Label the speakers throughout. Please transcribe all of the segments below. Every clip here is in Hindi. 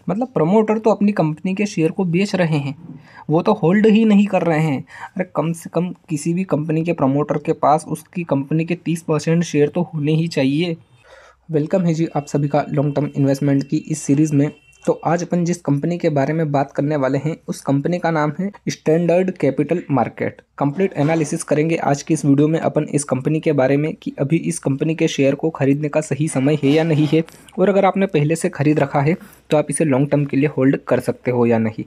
Speaker 1: मतलब प्रमोटर तो अपनी कंपनी के शेयर को बेच रहे हैं, वो तो होल्ड ही नहीं कर रहे हैं। अरे कम से कम किसी भी कंपनी के प्रमोटर के पास उसकी कंपनी के 30% शेयर तो होने ही चाहिए। वेलकम है जी आप सभी का लॉन्ग टर्म इन्वेस्टमेंट की इस सीरीज़ में। तो आज अपन जिस कंपनी के बारे में बात करने वाले हैं उस कंपनी का नाम है standard capital market. Complete analysis करेंगे आज की इस वीडियो में अपन इस कंपनी के बारे में कि अभी इस कंपनी के शेयर को खरीदने का सही समय है या नहीं है, और अगर आपने पहले से खरीद रखा है तो आप इसे लॉन्ग टर्म के लिए होल्ड कर सकते हो या नहीं।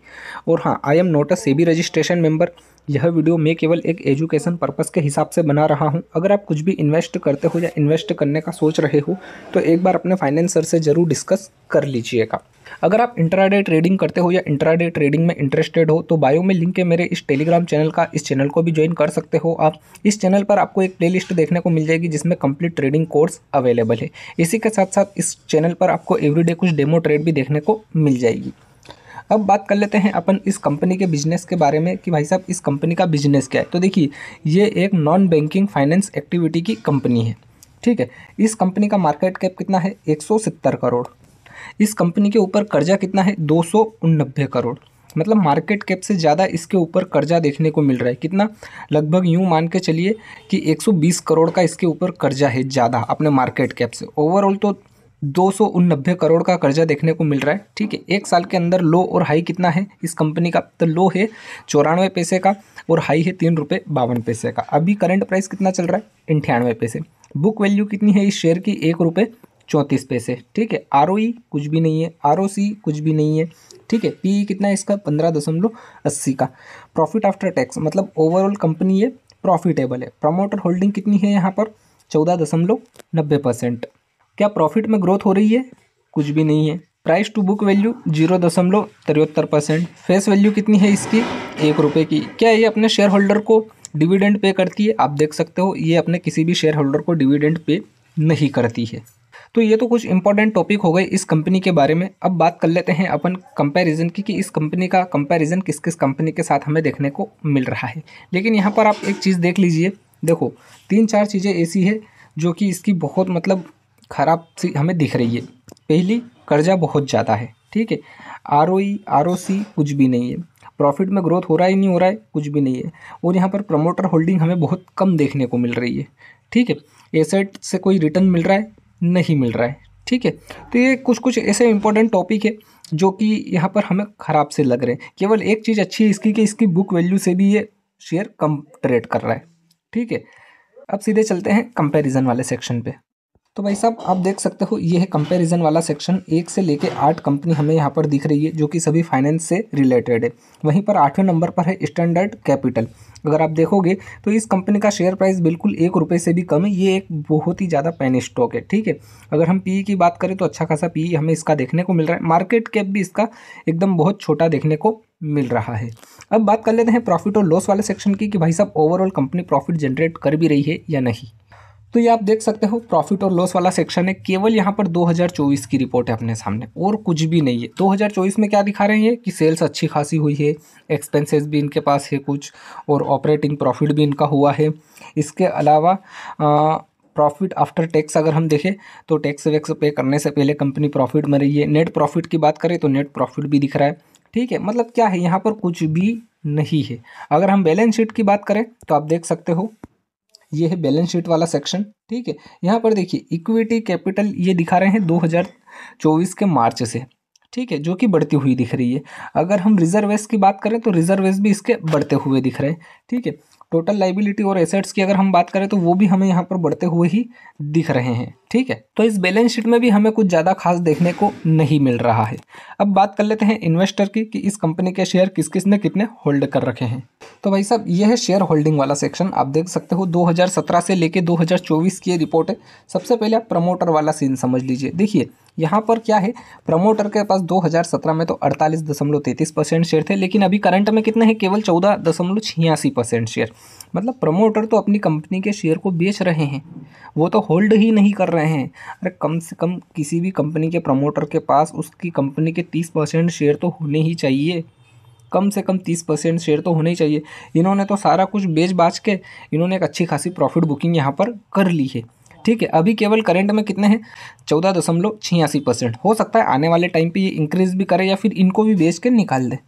Speaker 1: और हाँ, I am not a SEBI registration member. यह वीडियो मैं केवल एक एजुकेशन पर्पस के हिसाब से बना रहा हूं। अगर आप कुछ भी इन्वेस्ट करते हो या इन्वेस्ट करने का सोच रहे हो तो एक बार अपने फाइनेंसर से ज़रूर डिस्कस कर लीजिएगा। अगर आप इंट्राडे ट्रेडिंग करते हो या इंट्राडे ट्रेडिंग में इंटरेस्टेड हो तो बायो में लिंक है मेरे इस टेलीग्राम चैनल का, इस चैनल को भी ज्वाइन कर सकते हो आप। इस चैनल पर आपको एक प्लेलिस्ट देखने को मिल जाएगी जिसमें कंप्लीट ट्रेडिंग कोर्स अवेलेबल है। इसी के साथ साथ इस चैनल पर आपको एवरीडे कुछ डेमो ट्रेड भी देखने को मिल जाएगी। अब बात कर लेते हैं अपन इस कंपनी के बिजनेस के बारे में कि भाई साहब इस कंपनी का बिजनेस क्या है। तो देखिए, ये एक नॉन बैंकिंग फाइनेंस एक्टिविटी की कंपनी है, ठीक है। इस कंपनी का मार्केट कैप कितना है? 170 करोड़। इस कंपनी के ऊपर कर्जा कितना है? 289 करोड़। मतलब मार्केट कैप से ज़्यादा इसके ऊपर कर्जा देखने को मिल रहा है। कितना? लगभग यूँ मान के चलिए कि 120 करोड़ का इसके ऊपर कर्जा है ज़्यादा अपने मार्केट कैप से। ओवरऑल तो 289 करोड़ का कर्जा देखने को मिल रहा है, ठीक है। एक साल के अंदर लो और हाई कितना है इस कंपनी का? तो लो है 94 पैसे का और हाई है 3 रुपये 52 पैसे का। अभी करंट प्राइस कितना चल रहा है? 98 पैसे। बुक वैल्यू कितनी है इस शेयर की? 1 रुपये 34 पैसे, ठीक है। ROE कुछ भी नहीं है, ROC कुछ भी नहीं है, ठीक है। PE कितना है इसका? 15.80 का। प्रॉफिट आफ्टर टैक्स मतलब ओवरऑल कंपनी ये प्रॉफिटेबल है। प्रमोटर होल्डिंग कितनी है यहाँ पर? 14.90%। क्या प्रॉफिट में ग्रोथ हो रही है? कुछ भी नहीं है। Price to book value 0.73%। Face value कितनी है इसकी? 1 रुपये की। क्या ये अपने शेयर होल्डर को डिविडेंड पे करती है? आप देख सकते हो ये अपने किसी भी शेयर होल्डर को डिविडेंड पे नहीं करती है। तो ये तो कुछ इंपॉर्टेंट टॉपिक हो गए इस कंपनी के बारे में। अब बात कर लेते हैं अपन कंपैरिजन की कि इस कंपनी का कंपैरिजन किस किस कंपनी के साथ हमें देखने को मिल रहा है। लेकिन यहाँ पर आप एक चीज़ देख लीजिए, देखो 3-4 चीज़ें ऐसी है जो कि इसकी बहुत मतलब ख़राब सी हमें दिख रही है। पहली, कर्जा बहुत ज़्यादा है, ठीक है। ROE ROC कुछ भी नहीं है। प्रॉफिट में ग्रोथ हो रहा है नहीं हो रहा है? कुछ भी नहीं है। और यहाँ पर प्रमोटर होल्डिंग हमें बहुत कम देखने को मिल रही है, ठीक है। एसेट से कोई रिटर्न मिल रहा है? नहीं मिल रहा है, ठीक है। तो ये कुछ कुछ ऐसे इंपॉर्टेंट टॉपिक है जो कि यहाँ पर हमें ख़राब से लग रहे हैं। केवल एक चीज़ अच्छी है इसकी कि इसकी बुक वैल्यू से भी ये शेयर कम ट्रेड कर रहा है, ठीक है। अब सीधे चलते हैं कंपैरिजन वाले सेक्शन पे। तो भाई साहब आप देख सकते हो ये है कंपैरिजन वाला सेक्शन। 1 से लेके 8 कंपनी हमें यहाँ पर दिख रही है जो कि सभी फाइनेंस से रिलेटेड है। वहीं पर 8वें नंबर पर है स्टैंडर्ड कैपिटल। अगर आप देखोगे तो इस कंपनी का शेयर प्राइस बिल्कुल 1 रुपये से भी कम है। ये एक बहुत ही ज़्यादा पेनी स्टॉक है, ठीक है। अगर हम PE की बात करें तो अच्छा खासा PE हमें इसका देखने को मिल रहा है। मार्केट कैप भी इसका एकदम बहुत छोटा देखने को मिल रहा है। अब बात कर लेते हैं प्रॉफिट और लॉस वाले सेक्शन की कि भाई साहब ओवरऑल कंपनी प्रॉफिट जनरेट कर भी रही है या नहीं। तो ये आप देख सकते हो प्रॉफिट और लॉस वाला सेक्शन है। केवल यहाँ पर 2024 की रिपोर्ट है अपने सामने और कुछ भी नहीं है। 2024 में क्या दिखा रहे हैं कि सेल्स अच्छी खासी हुई है, एक्सपेंसेस भी इनके पास है कुछ, और ऑपरेटिंग प्रॉफिट भी इनका हुआ है। इसके अलावा प्रॉफिट आफ्टर टैक्स अगर हम देखें तो टैक्स वैक्स पे करने से पहले कंपनी प्रॉफिट में रही है। नेट प्रॉफिट की बात करें तो नेट प्रॉफिट भी दिख रहा है, ठीक है। मतलब क्या है यहाँ पर? कुछ भी नहीं है। अगर हम बैलेंस शीट की बात करें तो आप देख सकते हो ये है बैलेंस शीट वाला सेक्शन, ठीक है। यहाँ पर देखिए इक्विटी कैपिटल ये दिखा रहे हैं 2024 के मार्च से, ठीक है, जो कि बढ़ती हुई दिख रही है। अगर हम रिजर्वेस की बात करें तो रिजर्वेस भी इसके बढ़ते हुए दिख रहे हैं, ठीक है। टोटल लाइबिलिटी और एसेट्स की अगर हम बात करें तो वो भी हमें यहाँ पर बढ़ते हुए ही दिख रहे हैं, ठीक है। तो इस बैलेंस शीट में भी हमें कुछ ज़्यादा खास देखने को नहीं मिल रहा है। अब बात कर लेते हैं इन्वेस्टर की कि इस कंपनी के शेयर किस किस ने कितने होल्ड कर रखे हैं। तो भाई साहब ये है शेयर होल्डिंग वाला सेक्शन। आप देख सकते हो 2017 से लेके 2024 की रिपोर्ट है। सबसे पहले आप प्रमोटर वाला सीन समझ लीजिए। देखिए यहाँ पर क्या है, प्रमोटर के पास 2017 में तो 48.33% शेयर थे, लेकिन अभी करंट में कितने हैं? केवल 14.86% शेयर। मतलब प्रमोटर तो अपनी कंपनी के शेयर को बेच रहे हैं, वो तो होल्ड ही नहीं कर रहे हैं। अरे कम से कम किसी भी कंपनी के प्रमोटर के पास उसकी कंपनी के 30% शेयर तो होने ही चाहिए। कम से कम 30% शेयर तो होने ही चाहिए। इन्होंने तो सारा कुछ बेच बाच के इन्होंने एक अच्छी खासी प्रॉफिट बुकिंग यहाँ पर कर ली है, ठीक है, अभी केवल करंट में कितने हैं, 14.86%। हो सकता है आने वाले टाइम पे ये इंक्रीज भी करे या फिर इनको भी बेच के निकाल दे।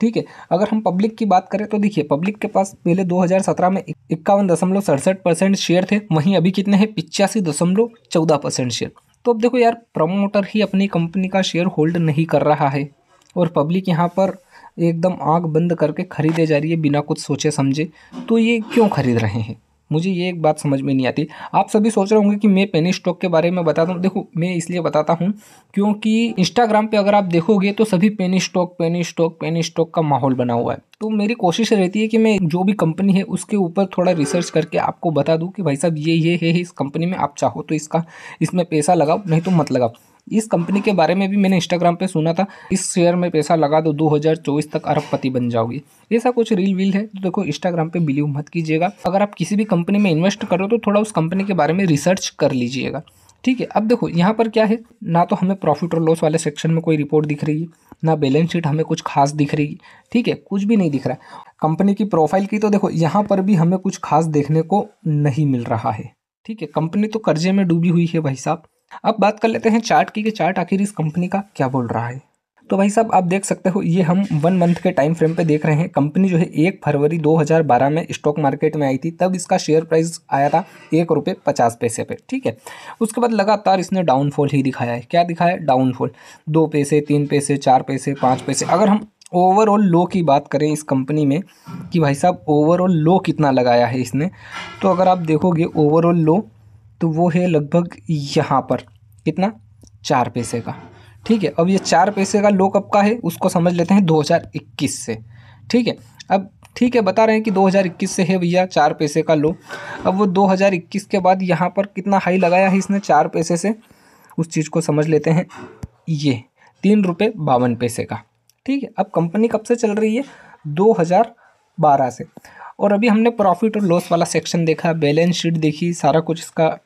Speaker 1: ठीक है, अगर हम पब्लिक की बात करें तो देखिए पब्लिक के पास पहले 2017 में 51.67% शेयर थे, वहीं अभी कितने हैं, 85.14% शेयर। तो अब देखो यार, प्रमोटर ही अपनी कंपनी का शेयर होल्ड नहीं कर रहा है और पब्लिक यहाँ पर एकदम आंख बंद करके खरीदे जा रही है बिना कुछ सोचे समझे। तो ये क्यों खरीद रहे हैं, मुझे ये एक बात समझ में नहीं आती। आप सभी सोच रहे होंगे कि मैं पेनी स्टॉक के बारे में बताता हूँ। देखो मैं इसलिए बताता हूँ क्योंकि इंस्टाग्राम पे अगर आप देखोगे तो सभी penny stock penny stock penny stock का माहौल बना हुआ है। तो मेरी कोशिश रहती है कि मैं जो भी कंपनी है उसके ऊपर थोड़ा रिसर्च करके आपको बता दूँ कि भाई साहब ये है इस कंपनी में, आप चाहो तो इसमें पैसा लगाओ, नहीं तो मत लगाओ। इस कंपनी के बारे में भी मैंने इंस्टाग्राम पे सुना था, इस शेयर में पैसा लगा दो 2024 तक अरबपति बन जाओगे, ऐसा कुछ रील वील है। तो देखो इंस्टाग्राम पे बिलीव मत कीजिएगा। अगर आप किसी भी कंपनी में इन्वेस्ट करो तो थोड़ा उस कंपनी के बारे में रिसर्च कर लीजिएगा। ठीक है, अब देखो यहाँ पर क्या है, ना तो हमें प्रॉफिट और लॉस वाले सेक्शन में कोई रिपोर्ट दिख रही है, ना बैलेंस शीट हमें कुछ खास दिख रही है। ठीक है, कुछ भी नहीं दिख रहा है। कंपनी की प्रोफाइल की तो देखो यहाँ पर भी हमें कुछ खास देखने को नहीं मिल रहा है। ठीक है, कंपनी तो कर्जे में डूबी हुई है भाई साहब। अब बात कर लेते हैं चार्ट की कि चार्ट आखिर इस कंपनी का क्या बोल रहा है। तो भाई साहब आप देख सकते हो, ये हम 1 मंथ के टाइम फ्रेम पे देख रहे हैं। कंपनी जो है 1 फरवरी 2012 में स्टॉक मार्केट में आई थी, तब इसका शेयर प्राइस आया था ₹1.50 पे। ठीक है, उसके बाद लगातार इसने डाउनफॉल ही दिखाया है। क्या दिखाया है, डाउनफॉल, 2 पैसे 3 पैसे 4 पैसे 5 पैसे। अगर हम ओवरऑल लो की बात करें इस कंपनी में कि भाई साहब ओवरऑल लो कितना लगाया है इसने, तो अगर आप देखोगे ओवरऑल लो तो वो है लगभग यहाँ पर कितना, 4 पैसे का। ठीक है, अब ये 4 पैसे का लो कब का है उसको समझ लेते हैं, 2021 से। ठीक है, अब ठीक है बता रहे हैं कि 2021 से है भैया 4 पैसे का लो। अब वो 2021 के बाद यहाँ पर कितना हाई लगाया है इसने 4 पैसे से, उस चीज़ को समझ लेते हैं, ये ₹3.52 का। ठीक है, अब कंपनी कब से चल रही है, 2012 से। और अभी हमने प्रॉफिट और लॉस वाला सेक्शन देखा, बैलेंस शीट देखी, सारा कुछ इसका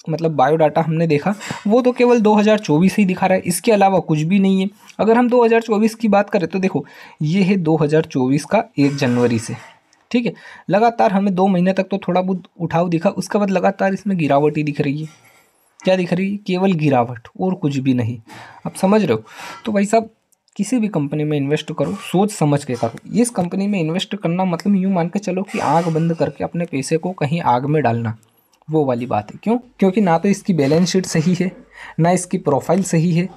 Speaker 1: मतलब बायोडाटा हमने देखा, वो तो केवल 2024 ही दिखा रहा है, इसके अलावा कुछ भी नहीं है। अगर हम 2024 की बात करें तो देखो ये है 2024 का 1 जनवरी से। ठीक है, लगातार हमें 2 महीने तक तो थोड़ा बहुत उठाव दिखा, उसके बाद लगातार इसमें गिरावट ही दिख रही है। क्या दिख रही है, केवल गिरावट और कुछ भी नहीं। आप समझ रहे हो। तो भाई साहब किसी भी कंपनी में इन्वेस्ट करो सोच समझ के करो। इस कंपनी में इन्वेस्ट करना मतलब यूँ मान के चलो कि आग बंद करके अपने पैसे को कहीं आग में डालना, वो वाली बात है। क्यों, क्योंकि ना तो इसकी बैलेंस शीट सही है, ना इसकी प्रोफाइल सही है,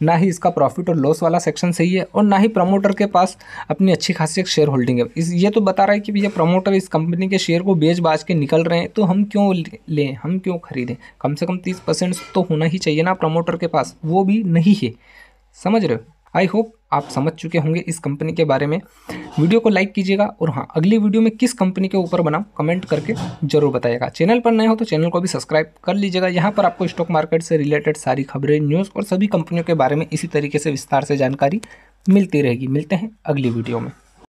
Speaker 1: ना ही इसका प्रॉफिट और लॉस वाला सेक्शन सही है, और ना ही प्रमोटर के पास अपनी अच्छी खासी शेयर होल्डिंग है। ये तो बता रहा है कि भैया प्रमोटर इस कंपनी के शेयर को बेच बाज के निकल रहे हैं, तो हम क्यों लें, हम क्यों खरीदें। कम से कम 30% तो होना ही चाहिए ना प्रमोटर के पास, वो भी नहीं है। समझ रहे हो। आई होप आप समझ चुके होंगे इस कंपनी के बारे में। वीडियो को लाइक कीजिएगा और हाँ, अगली वीडियो में किस कंपनी के ऊपर बनाऊं कमेंट करके जरूर बताइएगा। चैनल पर नए हो तो चैनल को भी सब्सक्राइब कर लीजिएगा। यहाँ पर आपको स्टॉक मार्केट से रिलेटेड सारी खबरें, न्यूज़ और सभी कंपनियों के बारे में इसी तरीके से विस्तार से जानकारी मिलती रहेगी। मिलते हैं अगली वीडियो में।